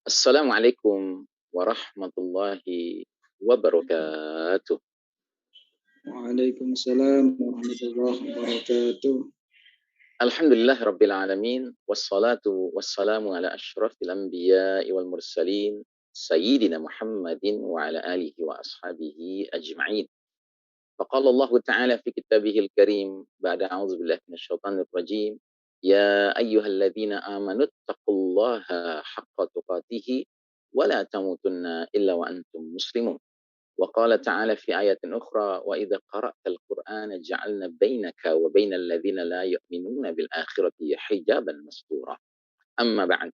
Assalamualaikum warahmatullahi wabarakatuh. Waalaikumsalam warahmatullahi wabarakatuh. Alhamdulillah rabbil alamin wassalatu wassalamu ala asyrafil anbiya'i wal mursalin sayyidina Muhammadin wa ala alihi wa ashabihi ajma'in. Faqala Allah Ta'ala fi kitabihil karim ba'da a'udzu billahi minasyaitonir rajim ya ayyuhalladzina amanu taqullaha haqqa tuqatih wa la tamutunna illa wa antum muslimun. وقال تعالى في آية أخرى وإذا قرأت القرآن جعلنا بينك وبين الذين لا يؤمنون بالآخرة حجابا مستورا أما بعد.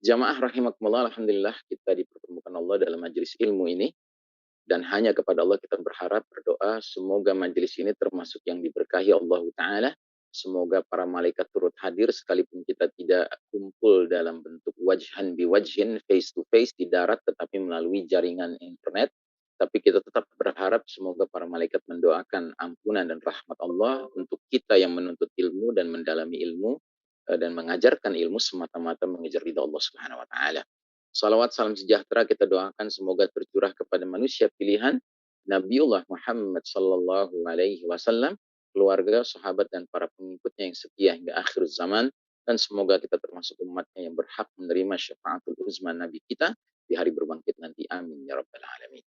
Jamaah rahimakumullah, alhamdulillah kita dipertemukan Allah dalam majelis ilmu ini, dan hanya kepada Allah kita berharap, berdoa semoga majelis ini termasuk yang diberkahi Allah Ta'ala. Semoga para malaikat turut hadir sekalipun kita tidak kumpul dalam bentuk wajhan biwajhin, face to face di darat, tetapi melalui jaringan internet. Tapi kita tetap berharap semoga para malaikat mendoakan ampunan dan rahmat Allah untuk kita yang menuntut ilmu dan mendalami ilmu dan mengajarkan ilmu semata-mata mengejar ridha Allah Subhanahu wa taala. Salawat salam sejahtera kita doakan semoga tercurah kepada manusia pilihan Nabiullah Muhammad sallallahu alaihi wasallam, keluarga, sahabat dan para pengikutnya yang setia hingga akhir zaman, dan semoga kita termasuk umatnya yang berhak menerima syafaatul uzma Nabi kita di hari berbangkit nanti. Amin ya rabbal alamin.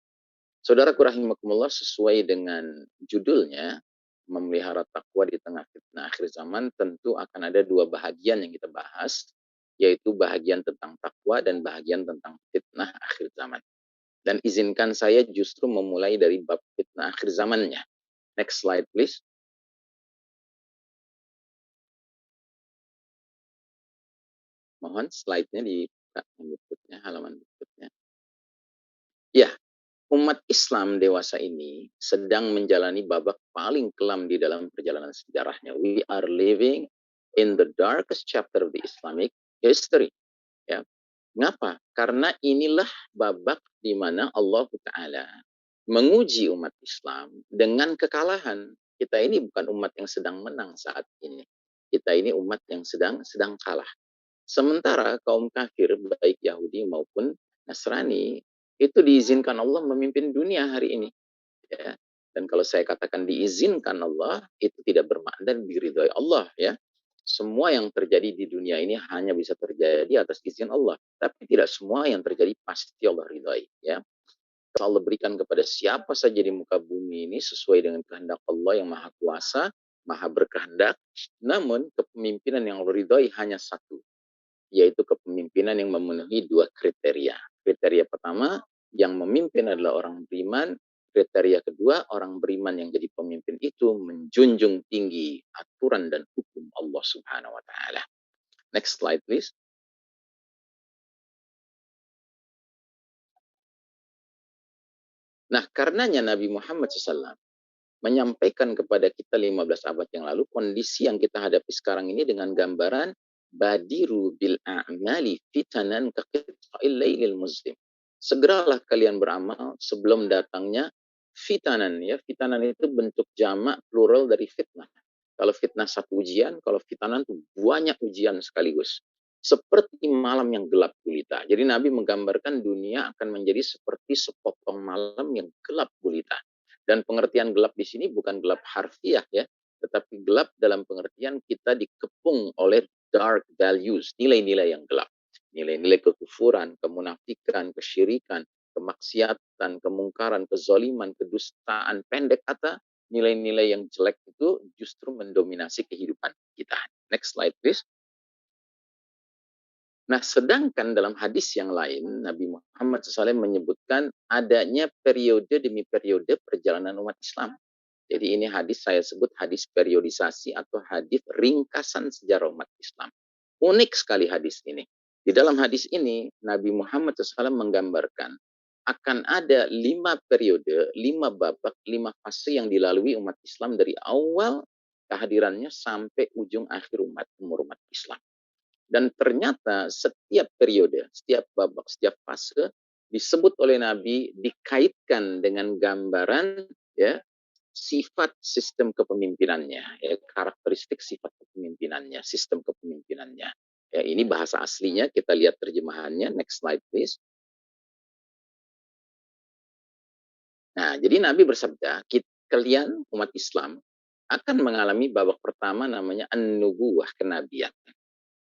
Saudaraku rahimakumullah, sesuai dengan judulnya, memelihara takwa di tengah fitnah akhir zaman, tentu akan ada dua bahagian yang kita bahas, yaitu bahagian tentang takwa dan bahagian tentang fitnah akhir zaman. Dan izinkan saya justru memulai dari bab fitnah akhir zamannya. Next slide please. Mohon slide-nya dibuka berikutnya, halaman berikutnya. Ya, umat Islam dewasa ini sedang menjalani babak paling kelam di dalam perjalanan sejarahnya. We are living in the darkest chapter of the Islamic history. Ya. Mengapa? Karena inilah babak di mana Allah Ta'ala menguji umat Islam dengan kekalahan. Kita ini bukan umat yang sedang menang saat ini. Kita ini umat yang sedang kalah. Sementara kaum kafir, baik Yahudi maupun Nasrani, itu diizinkan Allah memimpin dunia hari ini. Ya. Dan kalau saya katakan diizinkan Allah, itu tidak bermakna diridhoi Allah. Ya. Semua yang terjadi di dunia ini hanya bisa terjadi atas izin Allah. Tapi tidak semua yang terjadi pasti Allah ridhoi. Ya. Allah berikan kepada siapa saja di muka bumi ini sesuai dengan kehendak Allah yang maha kuasa, maha berkehendak. Namun kepemimpinan yang Allah ridhoi hanya satu, yaitu kepemimpinan yang memenuhi dua kriteria. Kriteria pertama, yang memimpin adalah orang beriman. Kriteria kedua, orang beriman yang jadi pemimpin itu menjunjung tinggi aturan dan hukum Allah Subhanahu wa taala. Next slide please. Nah, karenanya Nabi Muhammad SAW menyampaikan kepada kita 15 abad yang lalu kondisi yang kita hadapi sekarang ini dengan gambaran badiru bil a'mali fitanan kaqita'il lailil muslim. Segeralah kalian beramal sebelum datangnya fitanan. Ya, fitanan itu bentuk jamak plural dari fitnah. Kalau fitnah satu ujian, kalau fitanan itu banyak ujian sekaligus. Seperti malam yang gelap gulita. Jadi Nabi menggambarkan dunia akan menjadi seperti sepotong malam yang gelap gulita. Dan pengertian gelap di sini bukan gelap harfiah ya, tetapi gelap dalam pengertian kita dikepung oleh dark values, nilai-nilai yang gelap. Nilai-nilai kekufuran, kemunafikan, kesyirikan, kemaksiatan, kemungkaran, kezaliman, kedustaan, pendek kata, nilai-nilai yang jelek itu justru mendominasi kehidupan kita. Next slide please. Nah, sedangkan dalam hadis yang lain, Nabi Muhammad SAW menyebutkan adanya periode demi periode perjalanan umat Islam. Jadi ini hadis saya sebut hadis periodisasi atau hadis ringkasan sejarah umat Islam. Unik sekali hadis ini. Di dalam hadis ini, Nabi Muhammad SAW menggambarkan akan ada 5 periode, 5 babak, 5 fase yang dilalui umat Islam dari awal kehadirannya sampai ujung akhir umur umat Islam. Dan ternyata setiap periode, setiap babak, setiap fase disebut oleh Nabi dikaitkan dengan gambaran ya sifat sistem kepemimpinannya, ya, karakteristik sifat kepemimpinannya, sistem kepemimpinannya. Ya, ini bahasa aslinya, kita lihat terjemahannya. Next slide please. Nah, jadi Nabi bersabda, kalian umat Islam akan mengalami babak pertama namanya an-nubuwah, kenabian.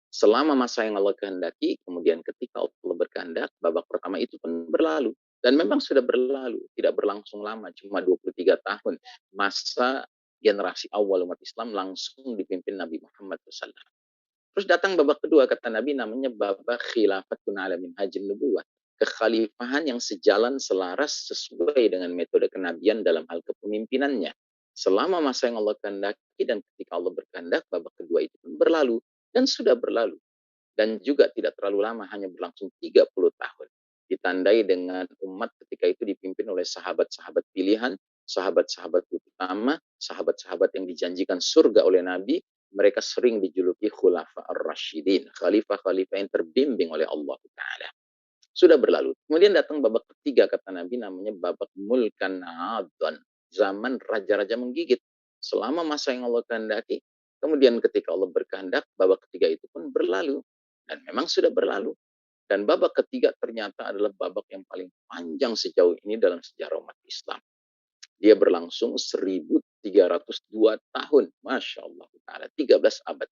Selama masa yang Allah kehendaki, kemudian ketika Allah berkehendak, babak pertama itu pun berlalu. Dan memang sudah berlalu, tidak berlangsung lama, cuma 23 tahun. Masa generasi awal umat Islam langsung dipimpin Nabi Muhammad SAW. Terus datang babak kedua, kata Nabi, namanya babak khilafatun ala minhajin nubuwah. Kekhalifahan yang sejalan, selaras, sesuai dengan metode kenabian dalam hal kepemimpinannya. Selama masa yang Allah kehendaki dan ketika Allah berkehendak, babak kedua itu pun berlalu dan sudah berlalu. Dan juga tidak terlalu lama, hanya berlangsung 30 tahun. Ditandai dengan umat ketika itu dipimpin oleh sahabat-sahabat pilihan, sahabat-sahabat utama, sahabat-sahabat yang dijanjikan surga oleh Nabi. Mereka sering dijuluki khulafa ar-rasyidin, khalifah-khalifah yang terbimbing oleh Allah Ta'ala. Sudah berlalu. Kemudian datang babak ketiga, kata Nabi, namanya babak mulkan adhan, zaman raja-raja menggigit. Selama masa yang Allah kehendaki, kemudian ketika Allah berkehendak, babak ketiga itu pun berlalu. Dan memang sudah berlalu. Dan babak ketiga ternyata adalah babak yang paling panjang sejauh ini dalam sejarah umat Islam. Dia berlangsung 1302 tahun. Masya Allah Ta'ala. 13 abad.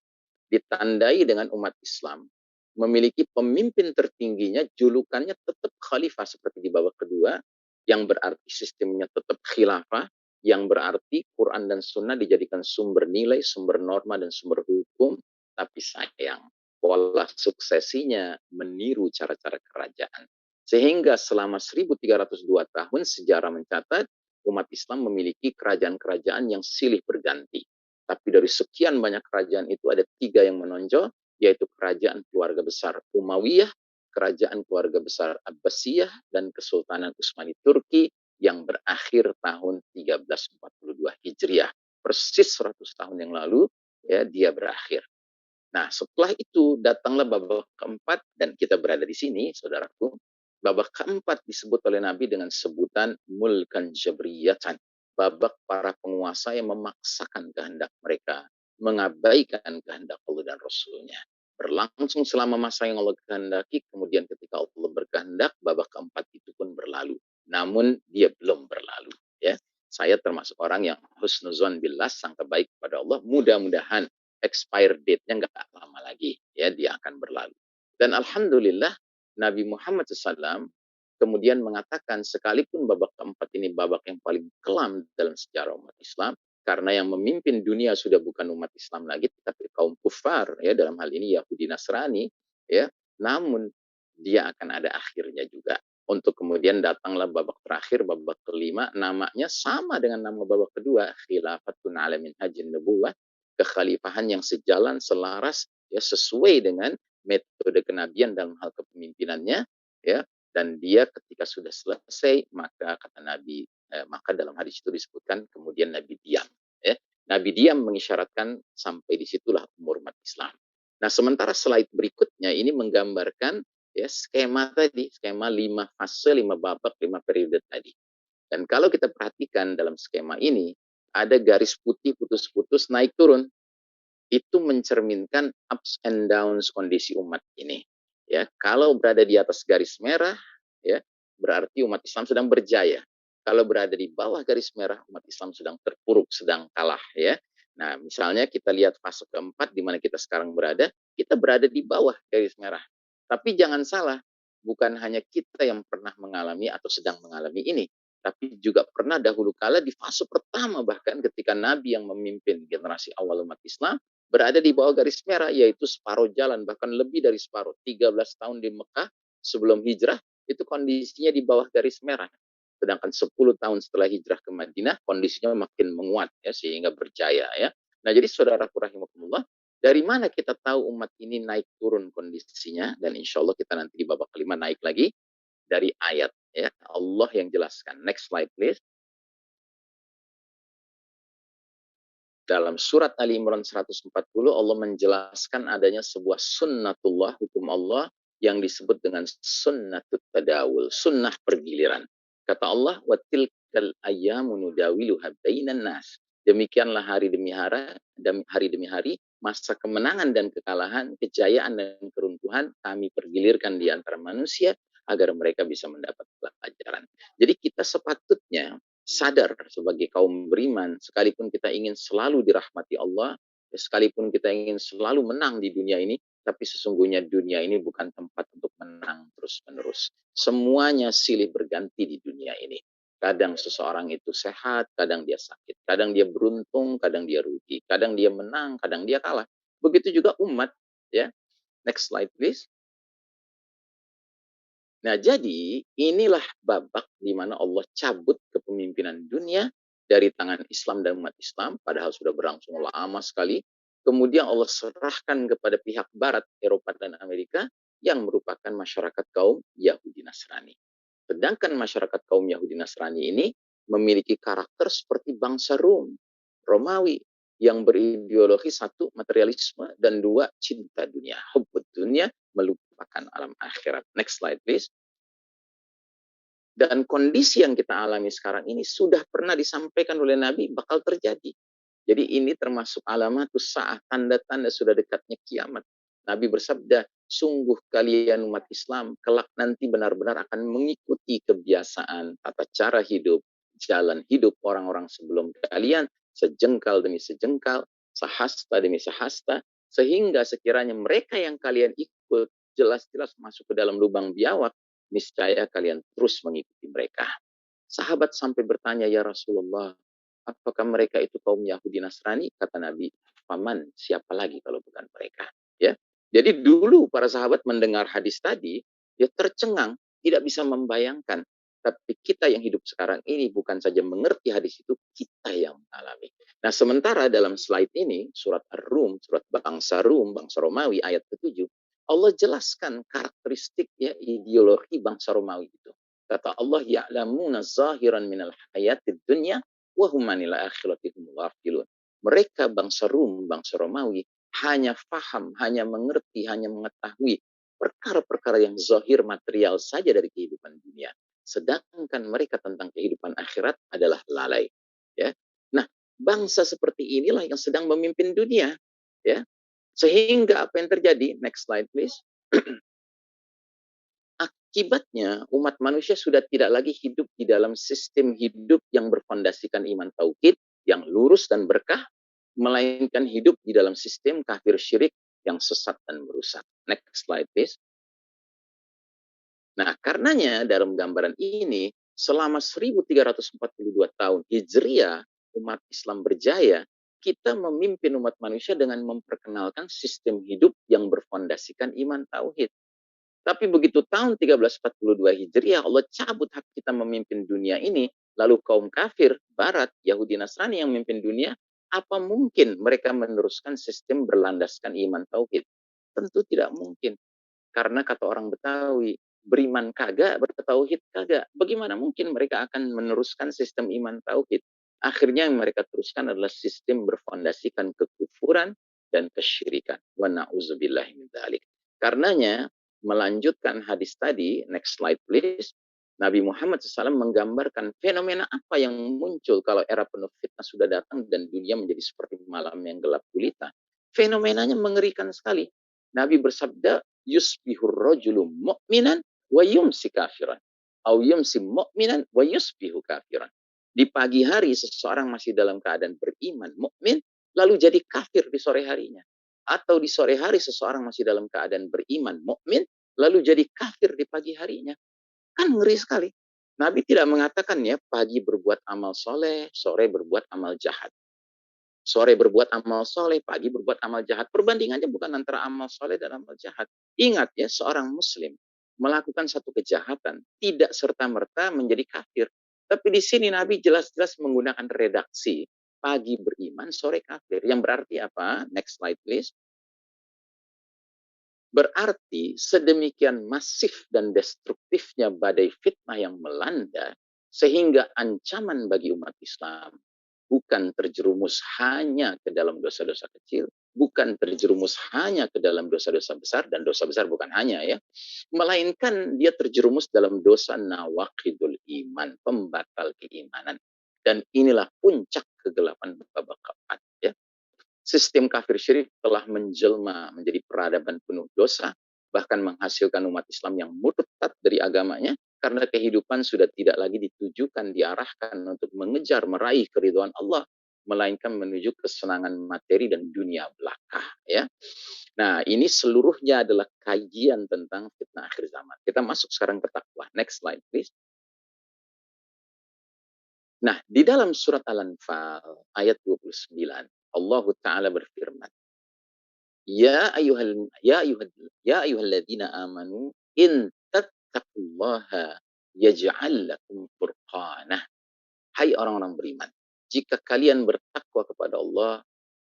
Ditandai dengan umat Islam memiliki pemimpin tertingginya, julukannya tetap khalifah seperti di babak kedua, yang berarti sistemnya tetap khilafah, yang berarti Quran dan Sunnah dijadikan sumber nilai, sumber norma, dan sumber hukum. Tapi sayang, pola suksesinya meniru cara-cara kerajaan. Sehingga selama 1302 tahun sejarah mencatat umat Islam memiliki kerajaan-kerajaan yang silih berganti. Tapi dari sekian banyak kerajaan itu ada 3 yang menonjol, yaitu kerajaan keluarga besar Umayyah, kerajaan keluarga besar Abbasiyah, dan Kesultanan Utsmani Turki yang berakhir tahun 1342 Hijriah. Persis 100 tahun yang lalu, ya, dia berakhir. Nah, setelah itu datanglah babak keempat, dan kita berada di sini, saudaraku. Babak keempat disebut oleh Nabi dengan sebutan mulkan jabriyatan. Babak para penguasa yang memaksakan kehendak mereka, mengabaikan kehendak Allah dan Rasulnya. Berlangsung selama masa yang Allah kehendaki, kemudian ketika Allah berkehendak, babak keempat itu pun berlalu. Namun dia belum berlalu. Ya, saya termasuk orang yang husnuzon billah, sangka baik kepada Allah. Mudah-mudahan expire date-nya nggak lama lagi, ya, dia akan berlalu. Dan alhamdulillah Nabi Muhammad SAW kemudian mengatakan, sekalipun babak keempat ini babak yang paling kelam dalam sejarah umat Islam, karena yang memimpin dunia sudah bukan umat Islam lagi, tapi kaum kufar, ya, dalam hal ini Yahudi Nasrani, ya, namun dia akan ada akhirnya juga. Untuk kemudian datanglah babak terakhir, babak kelima, namanya sama dengan nama babak kedua, khilafatun ala minhajin nubuwah, kekhalifahan yang sejalan, selaras, ya, sesuai dengan metode kenabian dalam hal kepemimpinannya, ya. Dan dia ketika sudah selesai, maka kata Nabi, maka dalam hadis itu disebutkan kemudian Nabi diam, ya. Nabi diam mengisyaratkan sampai disitulah umur umat Islam. Nah, sementara slide berikutnya ini menggambarkan, ya, skema tadi, skema 5 fase, 5 babak, 5 periode tadi. Dan kalau kita perhatikan dalam skema ini, ada garis putih putus-putus naik turun. Itu mencerminkan ups and downs kondisi umat ini. Ya, kalau berada di atas garis merah, ya, berarti umat Islam sedang berjaya. Kalau berada di bawah garis merah, umat Islam sedang terpuruk, sedang kalah, ya. Nah, misalnya kita lihat fase keempat di mana kita sekarang kita berada di bawah garis merah. Tapi jangan salah, bukan hanya kita yang pernah mengalami atau sedang mengalami ini, tapi juga pernah dahulu kala di fase pertama, bahkan ketika Nabi yang memimpin generasi awal umat Islam berada di bawah garis merah, yaitu separuh jalan, bahkan lebih dari separuh. 13 tahun di Mekah sebelum hijrah, itu kondisinya di bawah garis merah. Sedangkan 10 tahun setelah hijrah ke Madinah, kondisinya makin menguat, ya, sehingga berjaya. Ya. Nah, jadi saudaraku rahimakumullah, dari mana kita tahu umat ini naik turun kondisinya? Dan insya Allah kita nanti di babak kelima naik lagi dari ayat, ya, Allah yang jelaskan. Next slide please. Dalam surat Ali Imran 140 Allah menjelaskan adanya sebuah sunnatullah, hukum Allah yang disebut dengan sunnatut tadawul, sunnah pergiliran. Kata Allah, wa tilkal ayyamu nudawiluha bainan nas. Demikianlah hari demi hari masa kemenangan dan kekalahan, kejayaan dan keruntuhan kami pergilirkan di antara manusia agar mereka bisa mendapat pelajaran. Jadi kita sepatutnya sadar sebagai kaum beriman, sekalipun kita ingin selalu dirahmati Allah, sekalipun kita ingin selalu menang di dunia ini, tapi sesungguhnya dunia ini bukan tempat untuk menang terus-menerus. Semuanya silih berganti di dunia ini. Kadang seseorang itu sehat, kadang dia sakit. Kadang dia beruntung, kadang dia rugi. Kadang dia menang, kadang dia kalah. Begitu juga umat. Ya, next slide please. Nah, jadi inilah babak di mana Allah cabut kepemimpinan dunia dari tangan Islam dan umat Islam, padahal sudah berlangsung lama sekali. Kemudian Allah serahkan kepada pihak Barat, Eropa dan Amerika, yang merupakan masyarakat kaum Yahudi Nasrani. Sedangkan masyarakat kaum Yahudi Nasrani ini memiliki karakter seperti bangsa Rom, Romawi, yang berideologi satu, materialisme, dan dua, cinta dunia. Hubbud dunia, melupakan alam akhirat. Next slide, please. Dan kondisi yang kita alami sekarang ini sudah pernah disampaikan oleh Nabi bakal terjadi. Jadi ini termasuk alamatus sa'ah, tanda-tanda sudah dekatnya kiamat. Nabi bersabda, sungguh kalian umat Islam kelak nanti benar-benar akan mengikuti kebiasaan, tata cara hidup, jalan hidup orang-orang sebelum kalian, sejengkal demi sejengkal, sehasta demi sehasta, sehingga sekiranya mereka yang kalian ikut jelas-jelas masuk ke dalam lubang biawak, niscaya kalian terus mengikuti mereka. Sahabat sampai bertanya, ya Rasulullah, apakah mereka itu kaum Yahudi Nasrani? Kata Nabi, paman, siapa lagi kalau bukan mereka? Ya, jadi dulu para sahabat mendengar hadis tadi, dia tercengang, tidak bisa membayangkan. Tapi kita yang hidup sekarang ini bukan saja mengerti hadis itu, kita yang mengalami. Nah, sementara dalam slide ini, surat Ar-Rum, surat bangsa Rum, bangsa Romawi, ayat ke-7, Allah jelaskan karakteristik ya ideologi bangsa Romawi itu. Kata Allah, ya'lamuna zahiran minal hayatid dunya wa hum anil akhirati hum ghafilun. Mereka bangsa Rum, bangsa Romawi hanya faham, hanya mengerti, hanya mengetahui perkara-perkara yang zahir material saja dari kehidupan dunia. Sedangkan mereka tentang kehidupan akhirat adalah lalai. Ya. Nah, bangsa seperti inilah yang sedang memimpin dunia. Ya. Sehingga apa yang terjadi? Next slide please. Akibatnya umat manusia sudah tidak lagi hidup di dalam sistem hidup yang berfondasikan iman tauhid, yang lurus dan berkah, melainkan hidup di dalam sistem kafir syirik yang sesat dan merusak. Next slide please. Nah, karenanya dalam gambaran ini, selama 1342 tahun Hijriah, umat Islam berjaya, kita memimpin umat manusia dengan memperkenalkan sistem hidup yang berfondasikan iman tauhid. Tapi begitu tahun 1342 Hijriah, Allah cabut hak kita memimpin dunia ini, lalu kaum kafir, Barat, Yahudi Nasrani yang memimpin dunia, apa mungkin mereka meneruskan sistem berlandaskan iman tauhid? Tentu tidak mungkin. Karena kata orang Betawi, beriman kagak, bertauhid kagak. Bagaimana mungkin mereka akan meneruskan sistem iman tauhid? Akhirnya yang mereka teruskan adalah sistem berfondasikan kekufuran dan kesyirikan. Wa na'udzubillahi min dzalik. Karenanya, melanjutkan hadis tadi, next slide please, Nabi Muhammad SAW menggambarkan fenomena apa yang muncul kalau era penuh fitnah sudah datang dan dunia menjadi seperti malam yang gelap gulita. Fenomenanya mengerikan sekali. Nabi bersabda, yusbihur rajulu mu'minan wa yumsi kafiran. Au yumsi mu'minan wa yusbihu kafiran. Di pagi hari seseorang masih dalam keadaan beriman, mukmin, lalu jadi kafir di sore harinya. Atau di sore hari seseorang masih dalam keadaan beriman, mukmin, lalu jadi kafir di pagi harinya. Kan ngeri sekali. Nabi tidak mengatakan ya pagi berbuat amal soleh, sore berbuat amal jahat. Sore berbuat amal soleh, pagi berbuat amal jahat. Perbandingannya bukan antara amal soleh dan amal jahat. Ingat ya, seorang muslim melakukan satu kejahatan tidak serta-merta menjadi kafir. Tapi di sini Nabi jelas-jelas menggunakan redaksi. Pagi beriman, sore kafir. Yang berarti apa? Next slide please. Berarti sedemikian masif dan destruktifnya badai fitnah yang melanda, sehingga ancaman bagi umat Islam bukan terjerumus hanya ke dalam dosa-dosa kecil, bukan terjerumus hanya ke dalam dosa-dosa besar, dan dosa besar bukan hanya ya, melainkan dia terjerumus dalam dosa nawaqidul iman, pembatal keimanan. Dan inilah puncak kegelapan babak keempat ya. Sistem kafir syirik telah menjelma menjadi peradaban penuh dosa, bahkan menghasilkan umat Islam yang murtad dari agamanya, karena kehidupan sudah tidak lagi ditujukan, diarahkan untuk mengejar, meraih keridhaan Allah, melainkan menuju kesenangan materi dan dunia belaka. Ya. Nah, ini seluruhnya adalah kajian tentang fitnah akhir zaman. Kita masuk sekarang ke takwa. Next slide, please. Nah, di dalam surat Al-Anfal ayat 29, Allah Ta'ala berfirman, Ya ayuhal ya ayuhal ya ayyuhalladzina amanu in tattaqullaha yaj'al lakum furqanah. Hai orang-orang beriman, jika kalian bertakwa kepada Allah,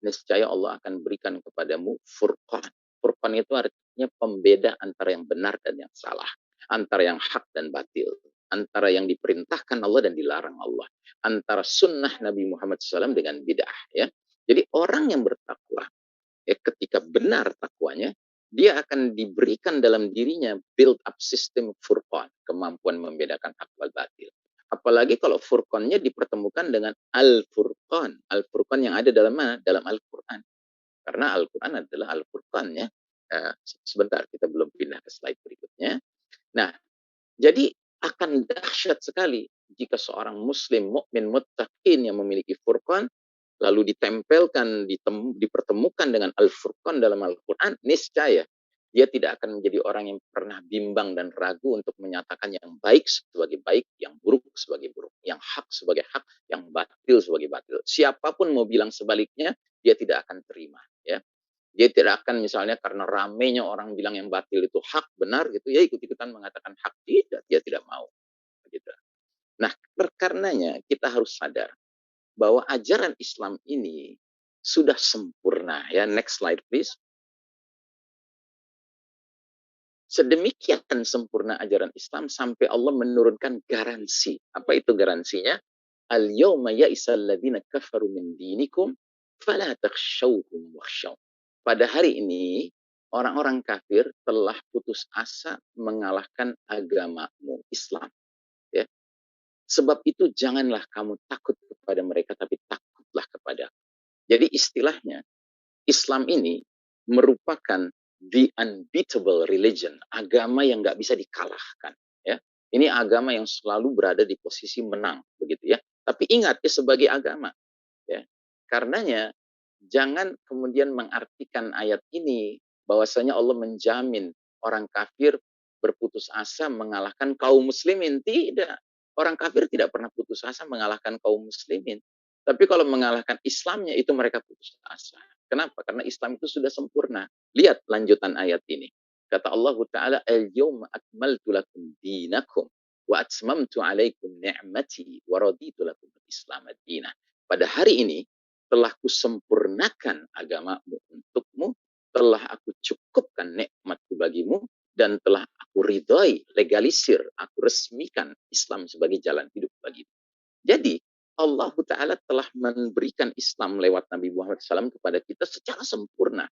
niscaya Allah akan berikan kepadamu furqan. Furqan itu artinya pembeda antara yang benar dan yang salah, antara yang hak dan batil, antara yang diperintahkan Allah dan dilarang Allah, antara sunnah Nabi Muhammad SAW dengan bid'ah. Ya. Jadi orang yang bertakwa, ketika benar takwanya, dia akan diberikan dalam dirinya build up system furqan, kemampuan membedakan hak wal batil. Apalagi kalau furqannya dipertemukan dengan al-furqan. Al-furqan yang ada dalam mana? Dalam Al-Quran. Karena Al-Quran adalah Al-Furqan ya. Sebentar, kita belum pindah ke slide berikutnya. Nah, jadi akan dahsyat sekali jika seorang muslim mukmin muttaqin yang memiliki furqan lalu ditempelkan, dipertemukan dengan Al-Furqan dalam Al-Quran, niscaya dia tidak akan menjadi orang yang pernah bimbang dan ragu untuk menyatakan yang baik sebagai baik, yang buruk sebagai buruk, yang hak sebagai hak, yang batil sebagai batil. Siapapun mau bilang sebaliknya, dia tidak akan terima. Ya. Dia tidak akan misalnya karena ramenya orang bilang yang batil itu hak, benar gitu, ya ikut-ikutan mengatakan hak. Tidak, dia tidak mau. Gitu. Nah, karenanya kita harus sadar bahwa ajaran Islam ini sudah sempurna. Ya, next slide please. Sedemikian sempurna ajaran Islam sampai Allah menurunkan garansi. Apa itu garansinya? Al-yawma ya'isal ladina kafaru min dinikum fala takhshawhum wakhshaw. Pada hari ini orang-orang kafir telah putus asa mengalahkan agamamu Islam. Ya. Sebab itu janganlah kamu takut kepada mereka, tapi takutlah kepada. Jadi istilahnya Islam ini merupakan the unbeatable religion, agama yang nggak bisa dikalahkan. Ya, ini agama yang selalu berada di posisi menang, begitu ya. Tapi ingat ya sebagai agama, ya, karenanya jangan kemudian mengartikan ayat ini bahwasanya Allah menjamin orang kafir berputus asa mengalahkan kaum muslimin. Tidak, orang kafir tidak pernah putus asa mengalahkan kaum muslimin. Tapi kalau mengalahkan Islamnya itu mereka putus asa. Kenapa? Karena Islam itu sudah sempurna. Lihat lanjutan ayat ini. Kata Allah Ta'ala, Al-yawma akmaltu lakum dinakum wa atmamtu alaikum ni'mati wa raditu lakum al-Islam ad-dinah. Pada hari ini telah kusempurnakan agamamu untukmu, telah aku cukupkan nikmatku bagimu, dan telah aku ridhoi, legalisir, aku resmikan Islam sebagai jalan hidup bagimu. Jadi Allah Ta'ala telah memberikan Islam lewat Nabi Muhammad SAW kepada kita secara sempurna.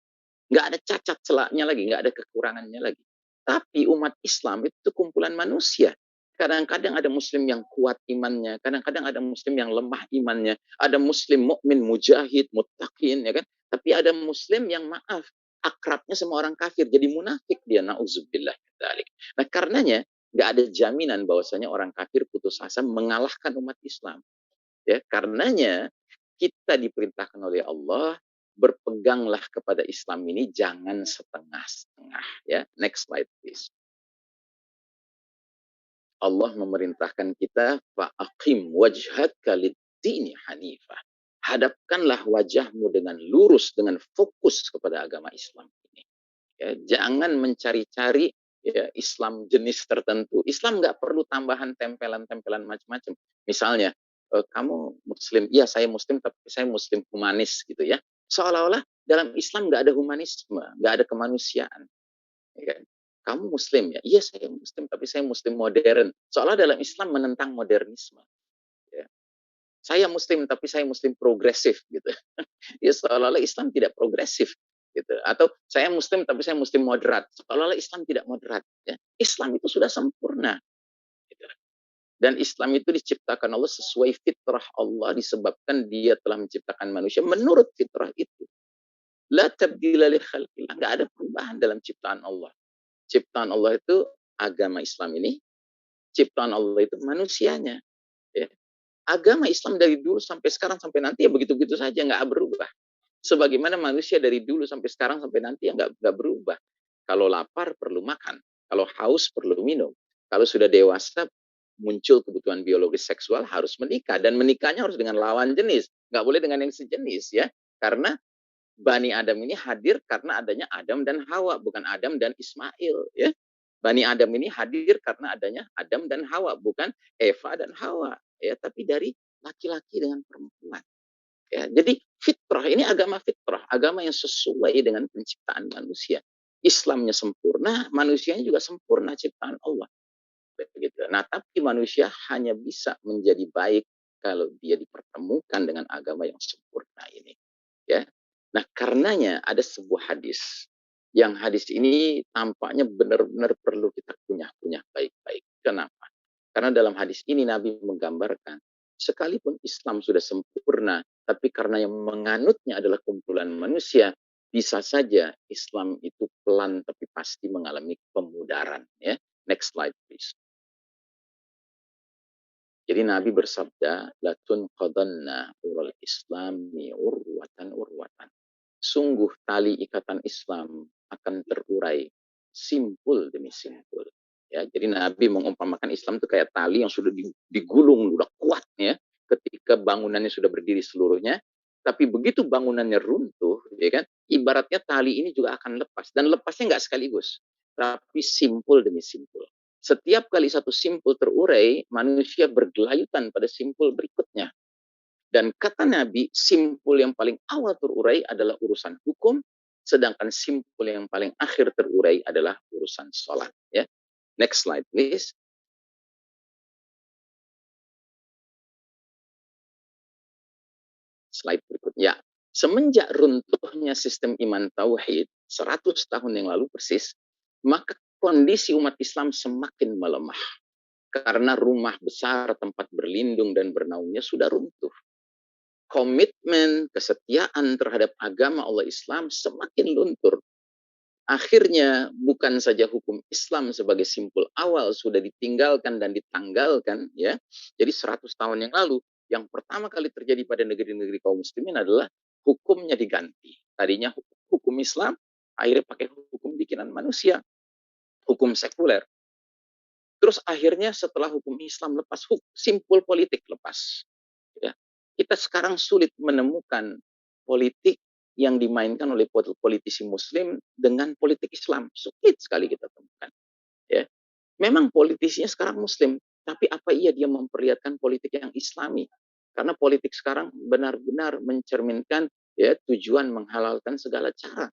Nggak ada cacat celaknya lagi, nggak ada kekurangannya lagi. Tapi umat Islam itu kumpulan manusia. Kadang-kadang ada muslim yang kuat imannya, kadang-kadang ada muslim yang lemah imannya, ada muslim mukmin, mujahid, muttaqin, ya kan? Tapi ada muslim yang maaf, akrabnya sama orang kafir, jadi munafik dia, na'udzubillah. Nah, karenanya nggak ada jaminan bahwasanya orang kafir putus asa mengalahkan umat Islam. Ya, karenanya kita diperintahkan oleh Allah berpeganglah kepada Islam ini jangan setengah-setengah. Ya, next slide please. Allah memerintahkan kita fa'aqim wajhaka lid-dini hanifah. Hadapkanlah wajahmu dengan lurus, dengan fokus kepada agama Islam ini. Ya, jangan mencari-cari ya, Islam jenis tertentu. Islam nggak perlu tambahan tempelan-tempelan macam-macam. Misalnya, kamu Muslim, iya saya Muslim, tapi saya Muslim humanis gitu ya. Seolah-olah dalam Islam nggak ada humanisme, nggak ada kemanusiaan. Ya kan? Kamu Muslim ya? Iya saya Muslim, tapi saya Muslim modern. Soalnya dalam Islam menentang modernisme. Ya. Saya Muslim, tapi saya Muslim progresif gitu. Ya seolah-olah Islam tidak progresif gitu. Atau saya Muslim, tapi saya Muslim moderat. Seolah-olah Islam tidak moderat. Ya. Islam itu sudah sempurna. Gitu. Dan Islam itu diciptakan Allah sesuai fitrah Allah disebabkan dia telah menciptakan manusia menurut fitrah itu. La tabdila li khalqillah. Nggak ada perubahan dalam ciptaan Allah. Ciptaan Allah itu agama Islam ini, ciptaan Allah itu manusianya. Ya. Agama Islam dari dulu sampai sekarang sampai nanti ya begitu-begitu saja, nggak berubah. Sebagaimana manusia dari dulu sampai sekarang sampai nanti ya nggak berubah. Kalau lapar perlu makan, kalau haus perlu minum, kalau sudah dewasa muncul kebutuhan biologis seksual harus menikah, dan menikahnya harus dengan lawan jenis, nggak boleh dengan yang sejenis ya, karena Bani Adam ini hadir karena adanya Adam dan Hawa, bukan Adam dan Ismail ya. Bani Adam ini hadir karena adanya Adam dan Hawa, bukan Eva dan Hawa ya, tapi dari laki-laki dengan perempuan. Ya, jadi fitrah ini agama fitrah, agama yang sesuai dengan penciptaan manusia. Islamnya sempurna, manusianya juga sempurna ciptaan Allah. Begitu. Nah, tapi manusia hanya bisa menjadi baik kalau dia dipertemukan dengan agama yang sempurna ini. Ya. Nah, karenanya ada sebuah hadis. Yang hadis ini tampaknya benar-benar perlu kita kunyah-kunyah baik-baik. Kenapa? Karena dalam hadis ini Nabi menggambarkan, sekalipun Islam sudah sempurna, tapi karena yang menganutnya adalah kumpulan manusia, bisa saja Islam itu pelan tapi pasti mengalami pemudaran. Ya. Next slide, please. Jadi Nabi bersabda, latun qadanna ural islami urwatan urwatan. Sungguh tali ikatan Islam akan terurai simpul demi simpul. Ya, jadi Nabi mengumpamakan Islam itu kayak tali yang sudah digulung, sudah kuat ya, ketika bangunannya sudah berdiri seluruhnya. Tapi begitu bangunannya runtuh, ya kan, ibaratnya tali ini juga akan lepas, dan lepasnya nggak sekaligus, tapi simpul demi simpul. Setiap kali satu simpul terurai, manusia bergelayutan pada simpul berikutnya. Dan kata Nabi, simpul yang paling awal terurai adalah urusan hukum, sedangkan simpul yang paling akhir terurai adalah urusan sholat. Ya. Next slide, please. Slide berikutnya. Semenjak runtuhnya sistem iman tauhid 100 tahun yang lalu persis, maka kondisi umat Islam semakin melemah. Karena rumah besar tempat berlindung dan bernaungnya sudah runtuh. Komitmen, kesetiaan terhadap agama Allah Islam semakin luntur. Akhirnya bukan saja hukum Islam sebagai simpul awal sudah ditinggalkan dan ditanggalkan ya. Jadi 100 tahun yang lalu yang pertama kali terjadi pada negeri-negeri kaum muslimin adalah hukumnya diganti. Tadinya hukum Islam akhirnya pakai hukum bikinan manusia, hukum sekuler. Terus akhirnya setelah hukum Islam lepas, simpul politik lepas. Ya. Kita sekarang sulit menemukan politik yang dimainkan oleh politisi Muslim dengan politik Islam. Sulit sekali kita temukan. Ya. Memang politisinya sekarang Muslim, tapi apa iya dia memperlihatkan politik yang Islami? Karena politik sekarang benar-benar mencerminkan ya tujuan menghalalkan segala cara.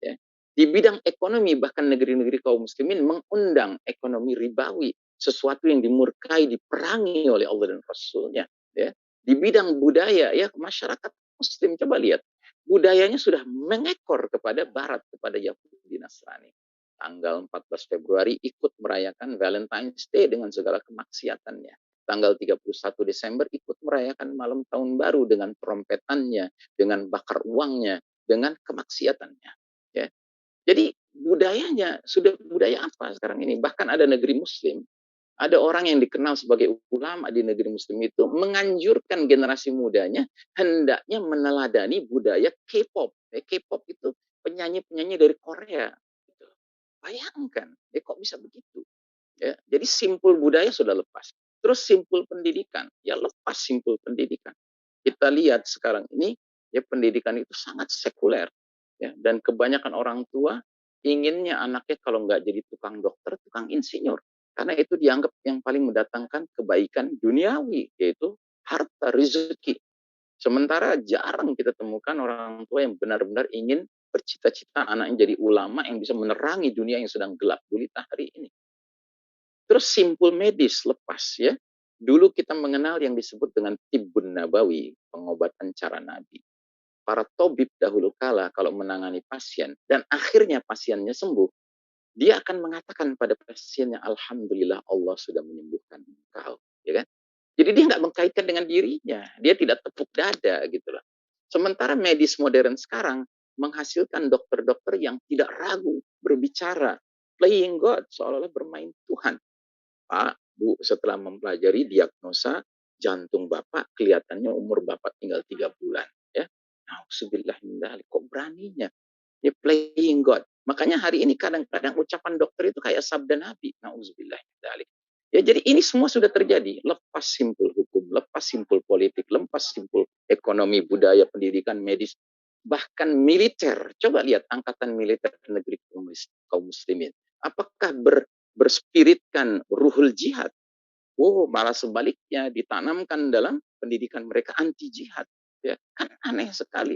Ya. Di bidang ekonomi, bahkan negeri-negeri kaum muslimin mengundang ekonomi ribawi, sesuatu yang dimurkai, diperangi oleh Allah dan Rasulnya. Ya. Di bidang budaya, ya masyarakat muslim, coba lihat, budayanya sudah mengekor kepada barat, kepada Yahudi Nasrani. Tanggal 14 Februari ikut merayakan Valentine's Day dengan segala kemaksiatannya. Tanggal 31 Desember ikut merayakan malam tahun baru dengan trompetannya, dengan bakar uangnya, dengan kemaksiatannya. Ya. Jadi budayanya sudah budaya apa sekarang ini? Bahkan ada negeri Muslim, ada orang yang dikenal sebagai ulama di negeri Muslim itu menganjurkan generasi mudanya hendaknya meneladani budaya K-pop. K-pop itu penyanyi-penyanyi dari Korea. Bayangkan, kok bisa begitu? Ya, jadi simpul budaya sudah lepas. Terus simpul pendidikan, ya lepas simpul pendidikan. Kita lihat sekarang ini, ya pendidikan itu sangat sekuler. Ya, dan kebanyakan orang tua inginnya anaknya kalau nggak jadi tukang dokter, tukang insinyur. Karena itu dianggap yang paling mendatangkan kebaikan duniawi, yaitu harta, rezeki. Sementara jarang kita temukan orang tua yang benar-benar ingin bercita-cita anaknya jadi ulama yang bisa menerangi dunia yang sedang gelap gulita hari ini. Terus simpul medis lepas ya. Dulu kita mengenal yang disebut dengan tibbun nabawi, pengobatan cara Nabi. Para tabib dahulu kala kalau menangani pasien dan akhirnya pasiennya sembuh, dia akan mengatakan pada pasiennya, alhamdulillah Allah sudah menyembuhkan engkau, ya kan? Jadi dia nggak mengkaitkan dengan dirinya, dia tidak tepuk dada gitu loh. Sementara medis modern sekarang menghasilkan dokter-dokter yang tidak ragu berbicara, playing God, seolah-olah bermain Tuhan. Pak, Bu, setelah mempelajari diagnosa jantung Bapak, kelihatannya umur Bapak tinggal 3 bulan. Ya, Nauzubillah min dzalik, kok beraninya? Dia playing God. Makanya hari ini kadang-kadang ucapan dokter itu kayak sabda Nabi. Nauzubillah min dzalik. Ya, jadi ini semua sudah terjadi. Lepas simpul hukum, lepas simpul politik, lepas simpul ekonomi, budaya, pendidikan, medis, bahkan militer. Coba lihat angkatan militer negeri kaum muslimin. Apakah berspiritkan ruhul jihad? Oh, malah sebaliknya ditanamkan dalam pendidikan mereka anti jihad. Ya, kan aneh sekali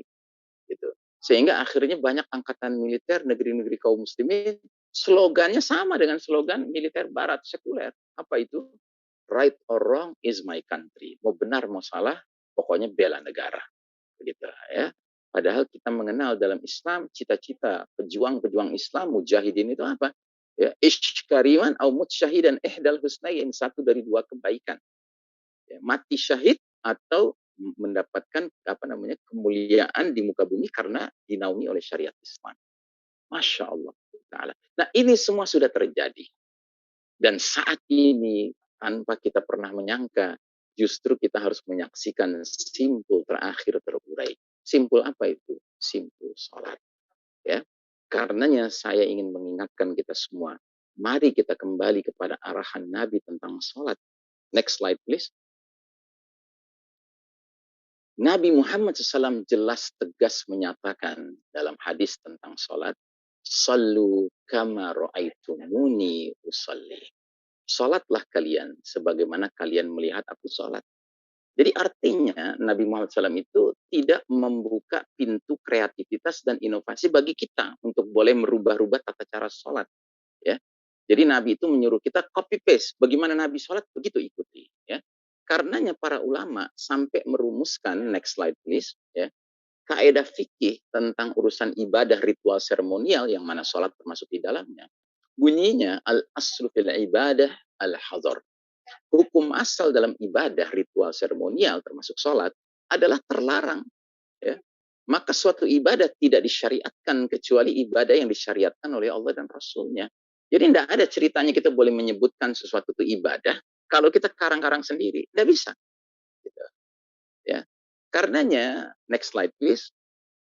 gitu. Sehingga akhirnya banyak angkatan militer negeri-negeri kaum muslimin slogannya sama dengan slogan militer barat sekuler. Apa itu? Right or wrong is my country. Mau benar mau salah, pokoknya bela negara. Begitu ya. Padahal kita mengenal dalam Islam cita-cita pejuang-pejuang Islam mujahidin itu apa? Ya, ish kariman au mut syahidan ihdal husnain, satu dari dua kebaikan. Ya, mati syahid atau mendapatkan kemuliaan di muka bumi karena dinaungi oleh syariat Islam. Masya Allah Ta'ala. Nah, ini semua sudah terjadi. Dan saat ini tanpa kita pernah menyangka, justru kita harus menyaksikan simpul terakhir terurai. Simpul apa itu? Simpul sholat. Ya. Karenanya saya ingin mengingatkan kita semua, mari kita kembali kepada arahan Nabi tentang sholat. Next slide please. Nabi Muhammad SAW jelas tegas menyatakan dalam hadis tentang sholat, Sallu kama ra'aitumuni usalli. Sholatlah kalian sebagaimana kalian melihat aku sholat. Jadi artinya Nabi Muhammad SAW itu tidak membuka pintu kreativitas dan inovasi bagi kita untuk boleh merubah-rubah tata cara sholat. Ya. Jadi Nabi itu menyuruh kita copy paste. Bagaimana Nabi sholat, begitu ikuti. Ya. Karenanya para ulama sampai merumuskan, next slide please, ya, kaidah fikih tentang urusan ibadah ritual seremonial yang mana sholat termasuk di dalamnya. Bunyinya al-aslu fil ibadah al-hadar. Hukum asal dalam ibadah ritual seremonial termasuk sholat adalah terlarang. Ya. Maka suatu ibadah tidak disyariatkan kecuali ibadah yang disyariatkan oleh Allah dan Rasulnya. Jadi tidak ada ceritanya kita boleh menyebutkan sesuatu itu ibadah kalau kita karang-karang sendiri. Tidak bisa. Gitu. Ya. Karenanya, next slide please.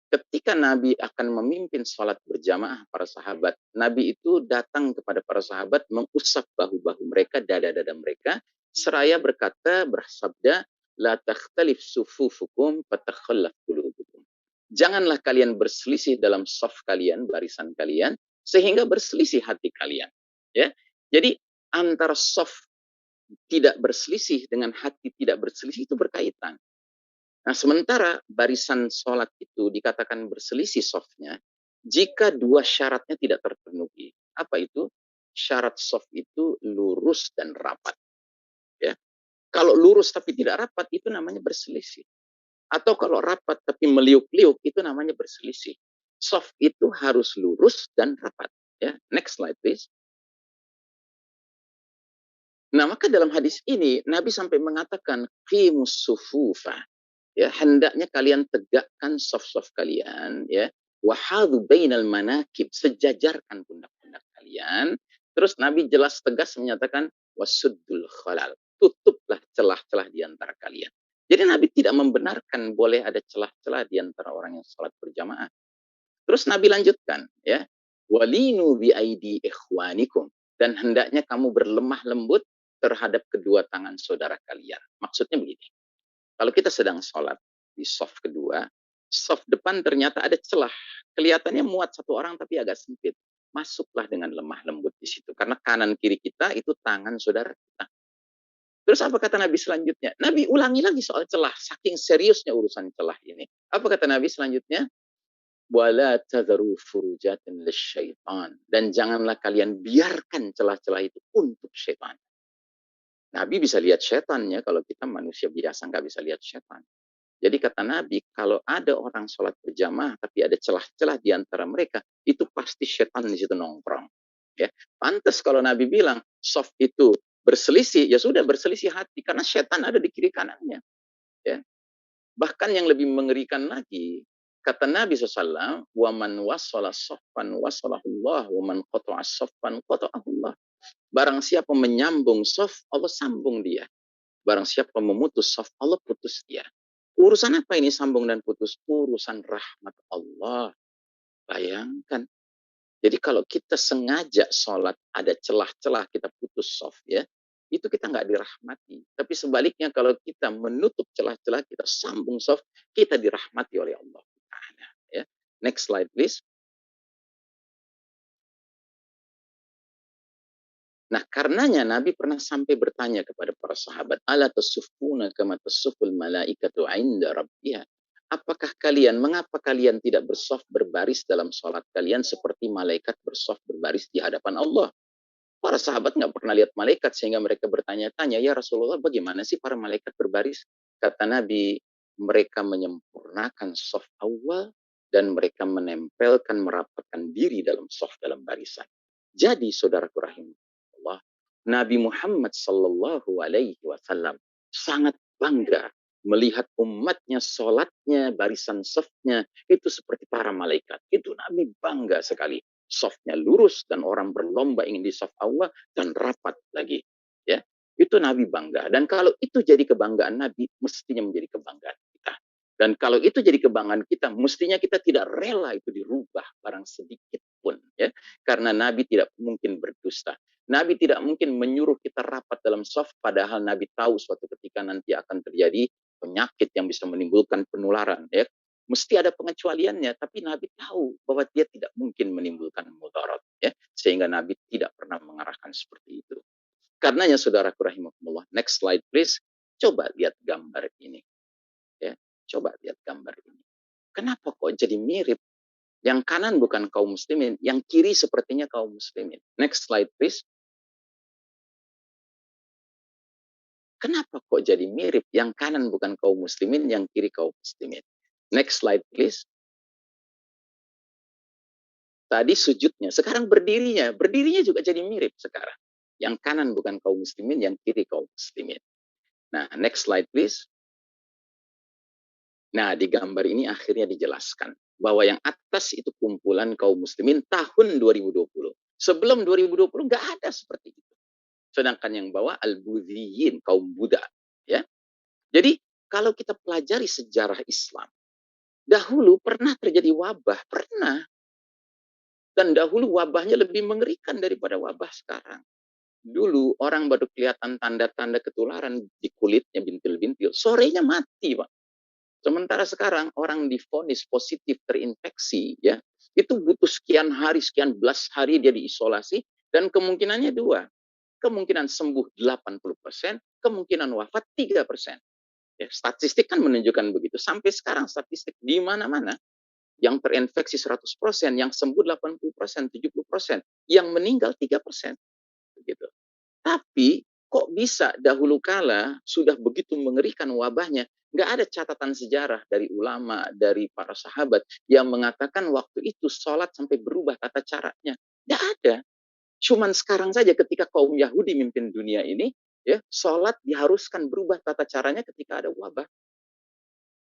Ketika Nabi akan memimpin sholat berjamaah para sahabat, Nabi itu datang kepada para sahabat, mengusap bahu-bahu mereka, dada-dada mereka, seraya bersabda, La takhtalif sufufukum patakhallaf qulubukum. Janganlah kalian berselisih dalam saf kalian, barisan kalian, sehingga berselisih hati kalian. Ya, jadi antara saf tidak berselisih dengan hati tidak berselisih itu berkaitan. Nah, sementara barisan sholat itu dikatakan berselisih softnya jika dua syaratnya tidak terpenuhi. Apa itu? Syarat soft itu lurus dan rapat. Ya. Kalau lurus tapi tidak rapat, itu namanya berselisih. Atau kalau rapat tapi meliuk-liuk, itu namanya berselisih. Soft itu harus lurus dan rapat. Ya. Next slide, please. Nah, maka dalam hadis ini, Nabi sampai mengatakan, qimus sufufa. Ya, hendaknya kalian tegakkan soft-soft kalian, ya. Wahadu bainal manakib, sejajarkan pundak-pundak kalian. Terus Nabi jelas tegas menyatakan wasuddul khalal, tutuplah celah-celah di antara kalian. Jadi Nabi tidak membenarkan boleh ada celah-celah di antara orang yang salat berjamaah. Terus Nabi lanjutkan, ya. Walinu bi aidi ikhwanikum, dan hendaknya kamu berlemah lembut terhadap kedua tangan saudara kalian. Maksudnya begini. Kalau kita sedang sholat di soft kedua, soft depan ternyata ada celah. Kelihatannya muat satu orang tapi agak sempit. Masuklah dengan lemah lembut di situ. Karena kanan kiri kita itu tangan saudara kita. Terus apa kata Nabi selanjutnya? Nabi ulangi lagi soal celah. Saking seriusnya urusan celah ini. Apa kata Nabi selanjutnya? Wala tadharu furujatin lisyaitan. Dan janganlah kalian biarkan celah-celah itu untuk syaitan. Nabi bisa lihat setannya, kalau kita manusia biasa nggak bisa lihat setan. Jadi kata Nabi, kalau ada orang sholat berjamaah tapi ada celah-celah di antara mereka, itu pasti setan di situ nongkrong. Ya, pantas kalau Nabi bilang soft itu berselisih, ya sudah berselisih hati karena setan ada di kiri kanannya. Ya. Bahkan yang lebih mengerikan lagi, Kata Nabi SAW, wa man wasala saffan wasalahullah, wa man qata'a saffan qata'ahullah. Barang siapa menyambung saf, Allah sambung dia. Barang siapa memutus saf, Allah putus dia. Urusan apa ini sambung dan putus? Urusan rahmat Allah. Bayangkan. Jadi kalau kita sengaja sholat, ada celah-celah kita putus saf, ya, itu kita nggak dirahmati. Tapi sebaliknya kalau kita menutup celah-celah, kita sambung saf, kita dirahmati oleh Allah. Ya. Next slide, please. Nah, karenanya Nabi pernah sampai bertanya kepada para sahabat, ala tasuffuna kama tasufful malaikatu 'inda rabbiha. Mengapa kalian tidak bersaf berbaris dalam salat kalian seperti malaikat bersaf berbaris di hadapan Allah? Para sahabat nggak pernah lihat malaikat sehingga mereka bertanya-tanya, ya Rasulullah, bagaimana sih para malaikat berbaris? Kata Nabi, mereka menyempurnakan saf awal dan mereka menempelkan, merapatkan diri dalam saf, dalam barisan. Jadi saudaraku rahimahullah, Nabi Muhammad sallallahu alaihi wasallam sangat bangga melihat umatnya, sholatnya, barisan safnya itu seperti para malaikat. Itu Nabi bangga sekali. Safnya lurus dan orang berlomba ingin di saf Allah dan rapat lagi. Ya, itu Nabi bangga. Dan kalau itu jadi kebanggaan Nabi, mestinya menjadi kebanggaan kita. Dan kalau itu jadi kebanggaan kita, mestinya kita tidak rela itu dirubah barang sedikit pun. Ya, karena Nabi tidak mungkin berdusta. Nabi tidak mungkin menyuruh kita rapat dalam saf, padahal Nabi tahu suatu ketika nanti akan terjadi penyakit yang bisa menimbulkan penularan. Ya, mesti ada pengecualiannya, tapi Nabi tahu bahwa dia tidak mungkin menimbulkan mudarat, ya, sehingga Nabi tidak pernah mengarahkan seperti itu. Karenanya saudaraku rahimakumullah, next slide please. Coba lihat gambar ini, ya, coba lihat gambar ini. Kenapa kok jadi mirip? Yang kanan bukan kaum muslimin, yang kiri sepertinya kaum muslimin. Next slide please. Kenapa kok jadi mirip? Yang kanan bukan kaum muslimin, yang kiri kaum muslimin. Next slide please. Tadi sujudnya, sekarang berdirinya. Berdirinya juga jadi mirip sekarang. Yang kanan bukan kaum muslimin, yang kiri kaum muslimin. Nah, next slide please. Nah, di gambar ini akhirnya dijelaskan bahwa yang atas itu kumpulan kaum muslimin tahun 2020. Sebelum 2020 nggak ada seperti itu. Sedangkan yang bawah al-Budhiyin, kaum Buddha. Ya. Jadi, kalau kita pelajari sejarah Islam, dahulu pernah terjadi wabah, pernah. Dan dahulu wabahnya lebih mengerikan daripada wabah sekarang. Dulu orang baru kelihatan tanda-tanda ketularan di kulitnya, bintil-bintil. Sorenya mati, Pak. Sementara sekarang orang divonis positif terinfeksi, ya, itu butuh sekian hari, sekian belas hari dia diisolasi, dan kemungkinannya dua. Kemungkinan sembuh 80%, kemungkinan wafat 3%. Ya, statistik kan menunjukkan begitu. Sampai sekarang statistik di mana-mana. Yang terinfeksi 100%, yang sembuh 80%, 70%, yang meninggal 3%. Begitu. Tapi kok bisa dahulu kala sudah begitu mengerikan wabahnya, nggak ada catatan sejarah dari ulama, dari para sahabat yang mengatakan waktu itu sholat sampai berubah tata caranya. Nggak ada. Cuman sekarang saja ketika kaum Yahudi mimpin dunia ini, ya, sholat diharuskan berubah tata caranya ketika ada wabah.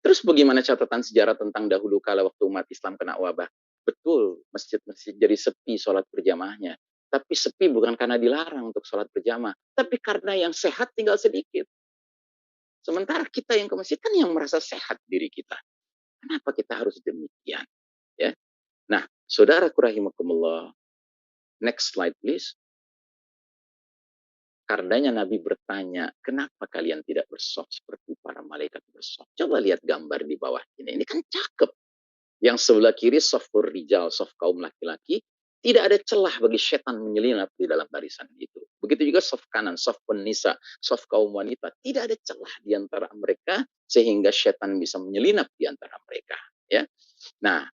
Terus bagaimana catatan sejarah tentang dahulu kala waktu umat Islam kena wabah? Betul, masjid-masjid jadi sepi sholat berjamaahnya. Tapi sepi bukan karena dilarang untuk sholat berjamaah, tapi karena yang sehat tinggal sedikit. Sementara kita yang ke masjid kan yang merasa sehat diri kita. Kenapa kita harus demikian? Ya. Nah, saudaraku rahimakumullah, next slide please. Karenanya Nabi bertanya, kenapa kalian tidak bersaf seperti para malaikat bersaf? Coba lihat gambar di bawah ini. Ini kan cakep. Yang sebelah kiri safur rijal, saf kaum laki-laki, tidak ada celah bagi setan menyelinap di dalam barisan itu. Begitu juga saf kanan, saf penisa, saf kaum wanita, tidak ada celah di antara mereka sehingga setan bisa menyelinap di antara mereka. Ya, nah,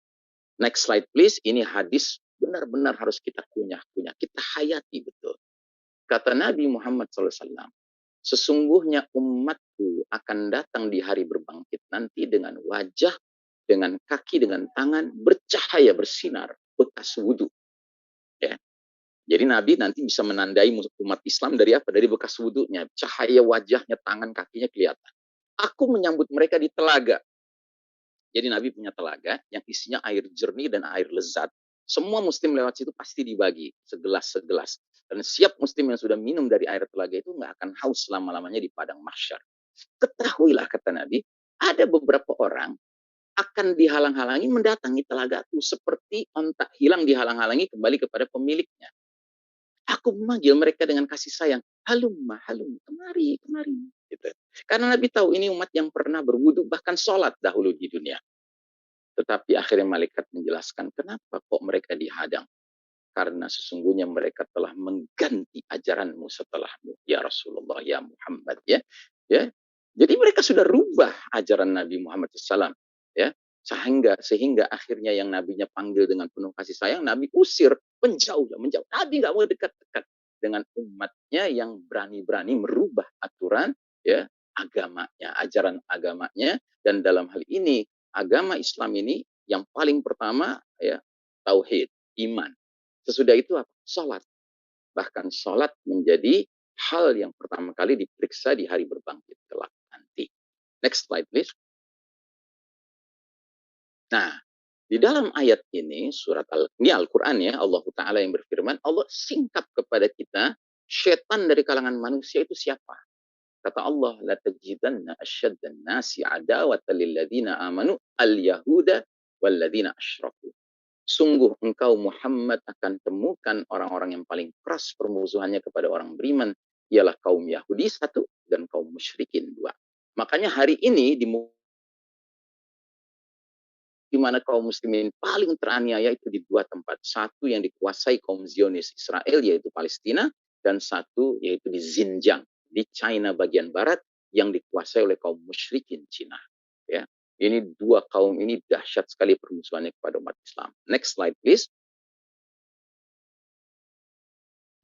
next slide please. Ini hadis benar-benar harus kita kunyah-kunyah, kita hayati betul. Kata Nabi Muhammad SAW, sesungguhnya umatku akan datang di hari berbangkit nanti dengan wajah, dengan kaki, dengan tangan, bercahaya, bersinar, bekas wudhu. Ya. Jadi Nabi nanti bisa menandai umat Islam dari apa? Dari bekas wudhunya. Cahaya wajahnya, tangan, kakinya kelihatan. Aku menyambut mereka di telaga. Jadi Nabi punya telaga yang isinya air jernih dan air lezat. Semua muslim lewat situ pasti dibagi segelas-segelas. Dan siap muslim yang sudah minum dari air telaga itu nggak akan haus selama-lamanya di padang mahsyar. Ketahuilah, kata Nabi, ada beberapa orang akan dihalang-halangi mendatangi telaga itu seperti onta hilang dihalang-halangi kembali kepada pemiliknya. Aku memanggil mereka dengan kasih sayang. Halumma, halum, kemari, kemari. Gitu. Karena Nabi tahu ini umat yang pernah berwudu bahkan sholat dahulu di dunia. Tetapi akhirnya malaikat menjelaskan kenapa kok mereka dihadang. Karena sesungguhnya mereka telah mengganti ajaranmu setelahmu, ya Rasulullah, ya Muhammad, ya. Ya. Jadi mereka sudah rubah ajaran Nabi Muhammad SAW, ya. Sehingga akhirnya yang Nabinya panggil dengan penuh kasih sayang, Nabi usir, menjauh. Nabi nggak mau dekat-dekat dengan umatnya yang berani-berani merubah aturan, ya, agamanya, ajaran agamanya. Dan dalam hal ini, agama Islam ini yang paling pertama, ya, tauhid, iman. Sesudah itu apa? Sholat. Bahkan sholat menjadi hal yang pertama kali diperiksa di hari berbangkit kelak nanti. Next slide, please. Nah, di dalam ayat ini, ini Al-Quran ya, Allah Ta'ala yang berfirman, Allah singkap kepada kita, setan dari kalangan manusia itu siapa? Kata Allah, la tajidanna asyaddan nasi adawatan lilladzina amanu al-yahuda walladzina asyraku. Sungguh engkau Muhammad akan temukan orang-orang yang paling keras permusuhannya kepada orang beriman, ialah kaum Yahudi satu dan kaum musyrikin dua. Makanya hari ini di mana kaum muslimin paling teraniaya itu di dua tempat. Satu yang dikuasai kaum Zionis Israel, yaitu Palestina, dan satu yaitu di Xinjiang, di China bagian barat, yang dikuasai oleh kaum musyrikin Cina. Ya. Ini dua kaum ini dahsyat sekali permusuhannya kepada umat Islam. Next slide, please.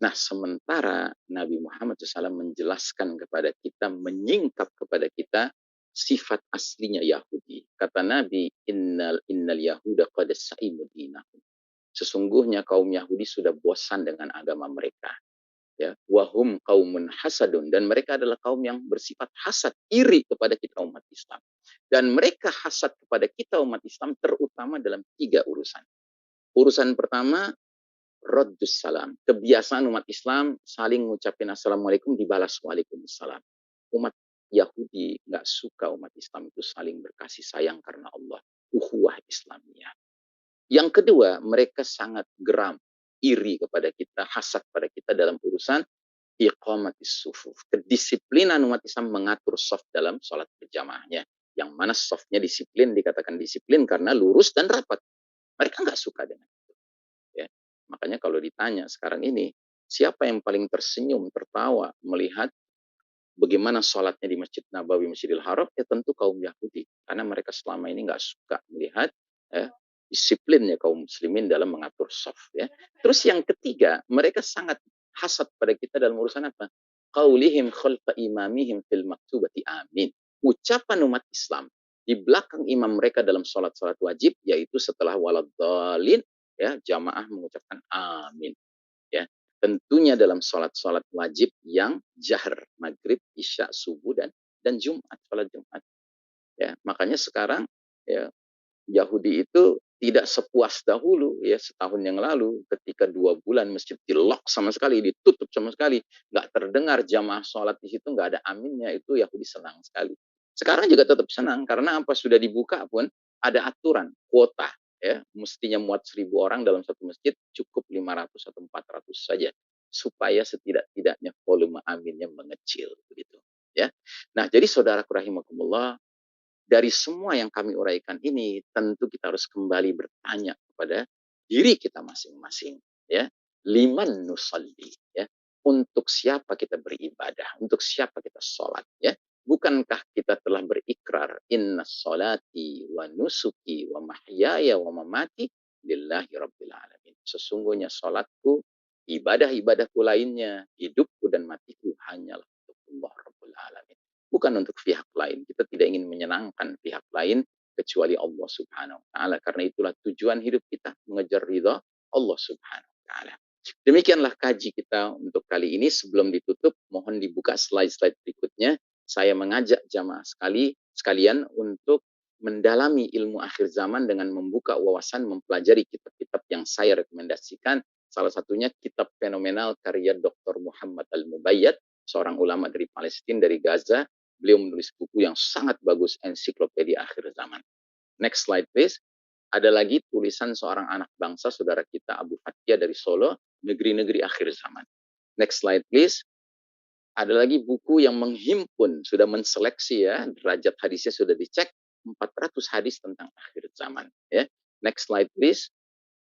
Nah, sementara Nabi Muhammad SAW menjelaskan kepada kita, menyingkap kepada kita sifat aslinya Yahudi. Kata Nabi, innal Yahuda qad sa'imu dinahum. Sesungguhnya kaum Yahudi sudah bosan dengan agama mereka. Ya, wahum qaumun hasadun, dan mereka adalah kaum yang bersifat hasad, iri kepada kita umat Islam. Dan mereka hasad kepada kita umat Islam terutama dalam 3 urusan. Urusan pertama, Raddus salam. Kebiasaan umat Islam saling mengucapkan assalamualaikum dibalas waalaikumsalam. Umat Yahudi nggak suka umat Islam itu saling berkasih sayang karena Allah. Uhuwah Islamiyah. Yang kedua, mereka sangat geram, iri kepada kita, hasad pada kita dalam urusan iqamatis sufuf. Kedisiplinan umat Islam mengatur soft dalam sholat berjamaahnya. Yang mana softnya disiplin, dikatakan disiplin karena lurus dan rapat. Mereka nggak suka dengan itu. Ya. Makanya kalau ditanya sekarang ini, siapa yang paling tersenyum, tertawa, melihat bagaimana sholatnya di Masjid Nabawi, Masjidil Haram, ya tentu kaum Yahudi. Karena mereka selama ini nggak suka melihat disiplinnya kaum muslimin dalam mengatur soft. Ya. Terus yang ketiga, mereka sangat hasad pada kita dalam urusan apa? Qaulihim khalfa imamihim fil maktubati amin. Ucapan umat Islam di belakang imam mereka dalam sholat-sholat wajib, yaitu setelah waladhalin, ya, jamaah mengucapkan amin. Ya, tentunya dalam sholat-sholat wajib yang jahar, maghrib, isya, subuh, dan Jumat, sholat Jumat. Ya, makanya sekarang ya, Yahudi itu tidak sepuas dahulu ya, setahun yang lalu ketika 2 bulan masjid di-lock sama sekali, ditutup sama sekali, nggak terdengar jamaah sholat di situ, nggak ada aminnya, itu Yahudi senang sekali. Sekarang juga tetap senang karena apa, sudah dibuka pun ada aturan kuota ya, mestinya muat 1.000 orang dalam satu masjid, cukup 500 atau 400 saja supaya setidak-tidaknya volume aminnya mengecil begitu ya. Nah, jadi saudaraku rahimakumullah, dari semua yang kami uraikan ini, tentu kita harus kembali bertanya kepada diri kita masing-masing. Ya, liman nusalli. Ya, untuk siapa kita beribadah, untuk siapa kita sholat. Ya, bukankah kita telah berikrar, inna sholati wa nusuki wa mahyaya wa mamati lillahi rabbil alamin. Sesungguhnya sholatku, ibadah-ibadahku lainnya, hidupku dan matiku hanyalah untuk Allah Rabbul Alamin. Bukan untuk pihak lain. Kita tidak ingin menyenangkan pihak lain kecuali Allah Subhanahu wa taala. Karena itulah tujuan hidup kita, mengejar ridha Allah Subhanahu wa taala. Demikianlah kaji kita untuk kali ini. Sebelum ditutup, mohon dibuka slide-slide berikutnya. Saya mengajak jamaah sekalian untuk mendalami ilmu akhir zaman dengan membuka wawasan mempelajari kitab-kitab yang saya rekomendasikan. Salah satunya kitab fenomenal karya Dr. Muhammad Al-Mubayyad, seorang ulama dari Palestina, dari Gaza. Beliau menulis buku yang sangat bagus, Ensiklopedia Akhir Zaman. Next slide please. Ada lagi tulisan seorang anak bangsa, saudara kita Abu Fathia dari Solo, Negeri-Negeri Akhir Zaman. Next slide please. Ada lagi buku yang menghimpun, sudah menseleksi ya, derajat hadisnya sudah dicek, 400 hadis tentang akhir zaman. Ya. Next slide please.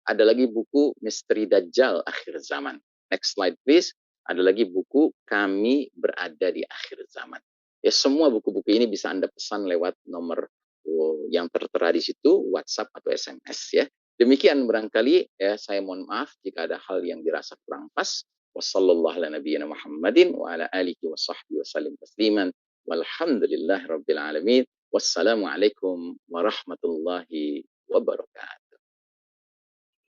Ada lagi buku Misteri Dajjal Akhir Zaman. Next slide please. Ada lagi buku Kami Berada di Akhir Zaman. Ya, semua buku-buku ini bisa Anda pesan lewat nomor yang tertera di situ, WhatsApp atau SMS ya. Demikian barangkali ya, saya mohon maaf jika ada hal yang dirasa kurang pas. Wassallallahu ala nabiyyina Muhammadin wa ala alihi wa sahbihi wa sallim tasliman. Walhamdulillahi rabbil alamin. Wassalamualaikum warahmatullahi wabarakatuh.